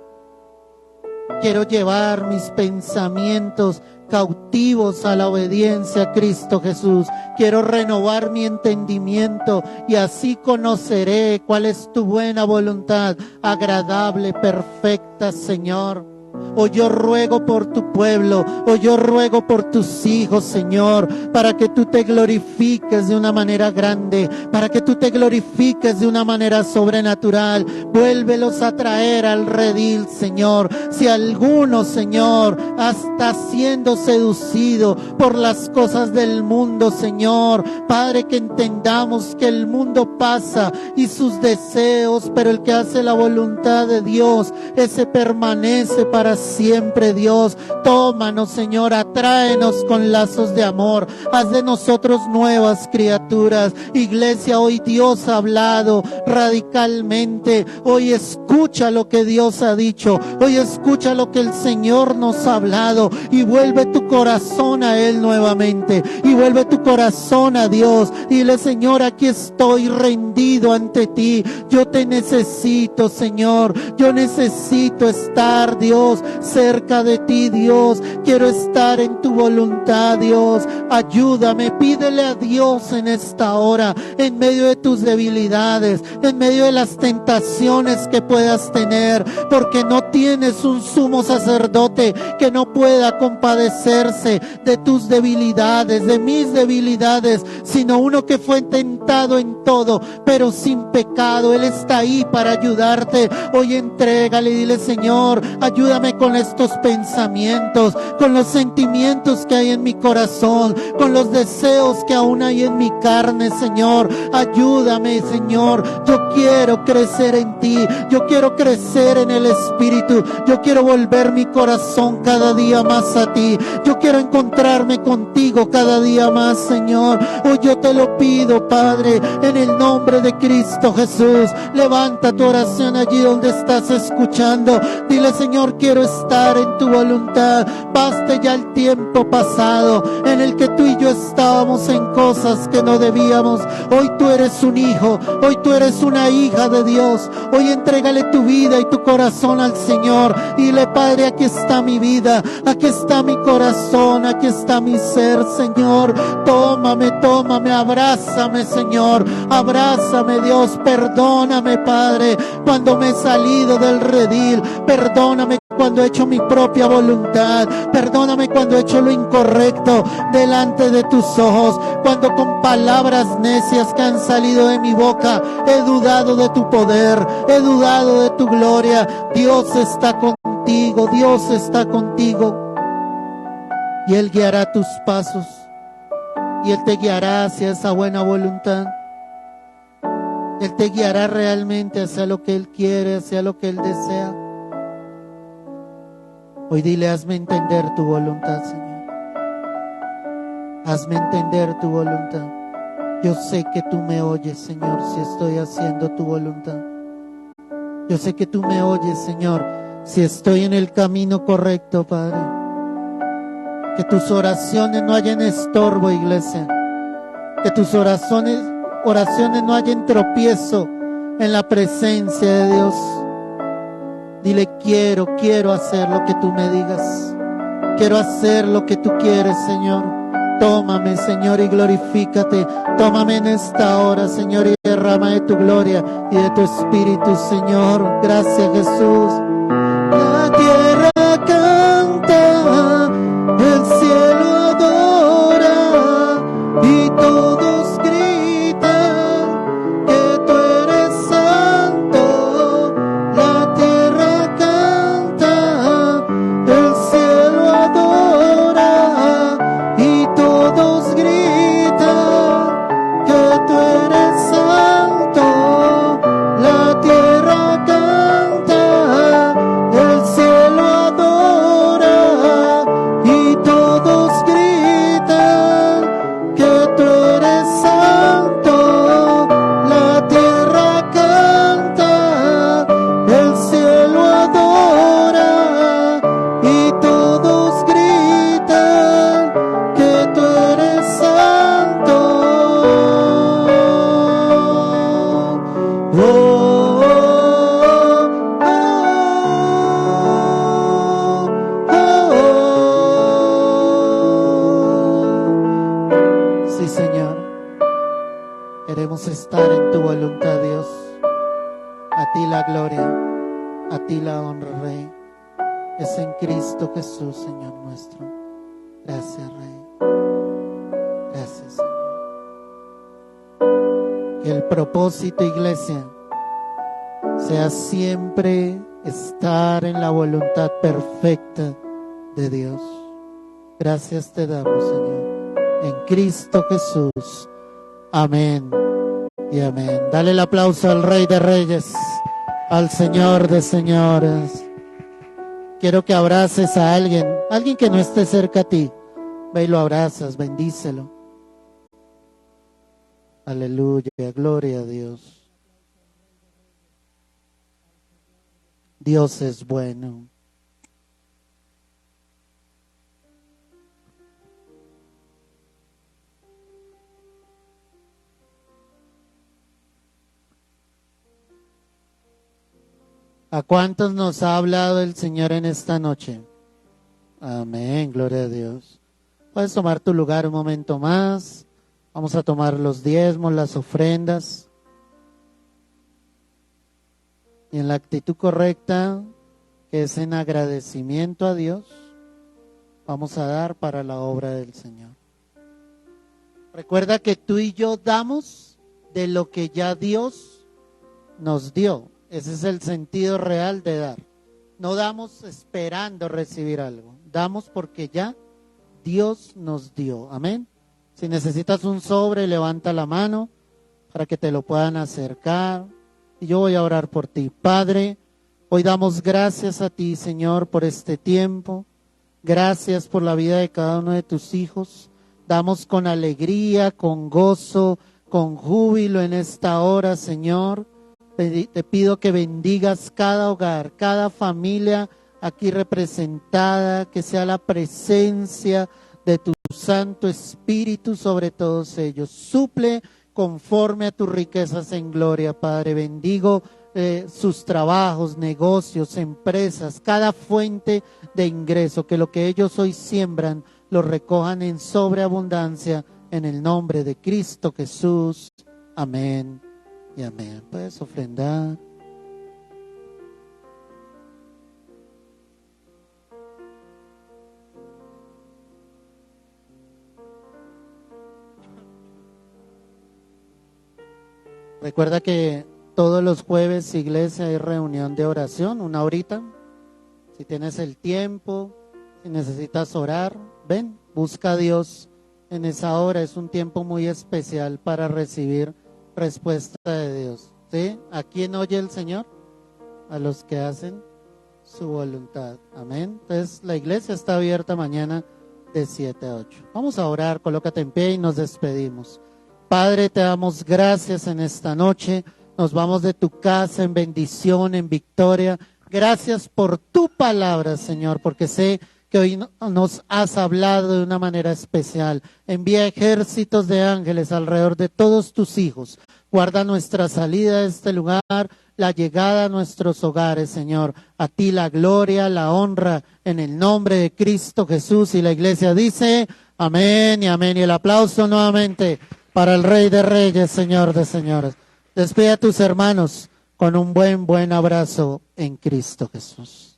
Quiero llevar mis pensamientos cautivos a la obediencia a Cristo Jesús. Quiero renovar mi entendimiento y así conoceré cuál es tu buena voluntad, agradable, perfecta, Señor. Hoy yo ruego por tu pueblo, hoy yo ruego por tus hijos, Señor, para que tú te glorifiques de una manera grande, para que tú te glorifiques de una manera sobrenatural. Vuélvelos a traer al redil, Señor. Si alguno, Señor, está siendo seducido por las cosas del mundo, Señor, Padre, que entendamos que el mundo pasa y sus deseos, pero el que hace la voluntad de Dios, ese permanece para para siempre, Dios. Tómanos, Señor, atráenos con lazos de amor. Haz de nosotros nuevas criaturas. Iglesia, hoy Dios ha hablado radicalmente. Hoy escucha lo que Dios ha dicho. Hoy escucha lo que el Señor nos ha hablado y vuelve tu corazón a Él nuevamente. Y vuelve tu corazón a Dios. Dile, Señor, aquí estoy rendido ante ti. Yo te necesito, Señor. Yo necesito estar, Dios, cerca de ti, Dios. Quiero estar en tu voluntad, Dios. Ayúdame, pídele a Dios en esta hora, en medio de tus debilidades, en medio de las tentaciones que puedas tener, porque no tienes un sumo sacerdote que no pueda compadecerse de tus debilidades, de mis debilidades, sino uno que fue tentado en todo, pero sin pecado. Él está ahí para ayudarte. Hoy entrégale y dile, Señor, ayúdame con estos pensamientos, con los sentimientos que hay en mi corazón, con los deseos que aún hay en mi carne, Señor. Ayúdame, Señor. Yo quiero crecer en ti. Yo quiero crecer en el Espíritu. Yo quiero volver mi corazón cada día más a ti. Yo quiero encontrarme contigo cada día más, Señor. Hoy yo te lo pido, Padre, en el nombre de Cristo Jesús. Levanta tu oración allí donde estás escuchando. Dile, Señor, quiero estar en tu voluntad. Baste ya el tiempo pasado en el que tú y yo estábamos en cosas que no debíamos. Hoy tú eres un hijo, hoy tú eres una hija de Dios. Hoy entrégale tu vida y tu corazón al Señor. Y dile, Padre, aquí está mi vida, aquí está mi corazón, aquí está mi ser, Señor. Tómame, tómame, abrázame, Señor. Abrázame, Dios. Perdóname, Padre, cuando me he salido del redil. Perdóname cuando he hecho mi propia voluntad. Perdóname cuando he hecho lo incorrecto delante de tus ojos. Cuando con palabras necias que han salido de mi boca he dudado de tu poder, he dudado de tu gloria. Dios está contigo, Dios está contigo. Y Él guiará tus pasos. Y Él te guiará hacia esa buena voluntad. Él te guiará realmente hacia lo que Él quiere, hacia lo que Él desea. Hoy dile, hazme entender tu voluntad, Señor. Hazme entender tu voluntad. Yo sé que tú me oyes, Señor, si estoy haciendo tu voluntad. Yo sé que tú me oyes, Señor, si estoy en el camino correcto, Padre. Que tus oraciones no hayan estorbo, iglesia. Que tus oraciones no hayan tropiezo en la presencia de Dios. Dile, quiero hacer lo que tú me digas. Quiero hacer lo que tú quieres, Señor. Tómame, Señor, y glorifícate. Tómame en esta hora, Señor, y derrama de tu gloria y de tu Espíritu, Señor. Gracias, Jesús. La tierra canta, el cielo adora y todos gritan que tú eres santo. La tierra canta, el cielo adora y todos gritan que tú eres santo. La tierra canta, el cielo adora y todos gritan que tú eres santo. La tierra canta, el cielo adora y todos gritan que tú eres santo. Oh, oh, oh. Sí, Señor. Queremos estar en tu voluntad, Dios. A ti la gloria, a ti la honra, Rey. Es en Cristo Jesús, Señor nuestro. Gracias, Rey. Gracias, Señor. Que el propósito, iglesia, sea siempre estar en la voluntad perfecta de Dios. Gracias te damos, Señor, en Cristo Jesús. Amén y amén. Dale el aplauso al Rey de Reyes, al Señor de Señores. quiero que abraces a alguien que no esté cerca a ti. Ve y lo abrazas, bendícelo. Aleluya, gloria a Dios. Dios es bueno. ¿A cuántos nos ha hablado el Señor en esta noche? Amén, gloria a Dios. Puedes tomar tu lugar un momento más. Vamos a tomar los diezmos, las ofrendas. Y en la actitud correcta, que es en agradecimiento a Dios, vamos a dar para la obra del Señor. Recuerda que tú y yo damos de lo que ya Dios nos dio. Ese es el sentido real de dar. No damos esperando recibir algo. Damos porque ya Dios nos dio. Amén. Si necesitas un sobre, levanta la mano para que te lo puedan acercar. Y yo voy a orar por ti. Padre, hoy damos gracias a ti, Señor, por este tiempo. Gracias por la vida de cada uno de tus hijos. Damos con alegría, con gozo, con júbilo en esta hora, Señor. Te pido que bendigas cada hogar, cada familia aquí representada, que sea la presencia de tu Santo Espíritu sobre todos ellos. Suple conforme a tus riquezas en gloria, Padre. Bendigo sus trabajos, negocios, empresas, cada fuente de ingreso, que lo que ellos hoy siembran lo recojan en sobreabundancia en el nombre de Cristo Jesús. Amén y amén. Puedes ofrendar. Recuerda que todos los jueves, iglesia, hay reunión de oración, 1 horita. Si tienes el tiempo, si necesitas orar, ven, busca a Dios en esa hora. Es un tiempo muy especial para recibir respuesta de Dios. ¿Sí? ¿A quién oye el Señor? A los que hacen su voluntad. Amén. Entonces, la iglesia está abierta mañana de 7 a 8. Vamos a orar, colócate en pie y nos despedimos. Padre, te damos gracias en esta noche. Nos vamos de tu casa en bendición, en victoria. Gracias por tu palabra, Señor, porque sé que hoy nos has hablado de una manera especial. Envía ejércitos de ángeles alrededor de todos tus hijos. Guarda nuestra salida de este lugar, la llegada a nuestros hogares, Señor. A ti la gloria, la honra, en el nombre de Cristo Jesús. Y la iglesia dice, amén y amén. Y el aplauso nuevamente para el Rey de Reyes, Señor de Señores. Despide a tus hermanos con un buen abrazo en Cristo Jesús.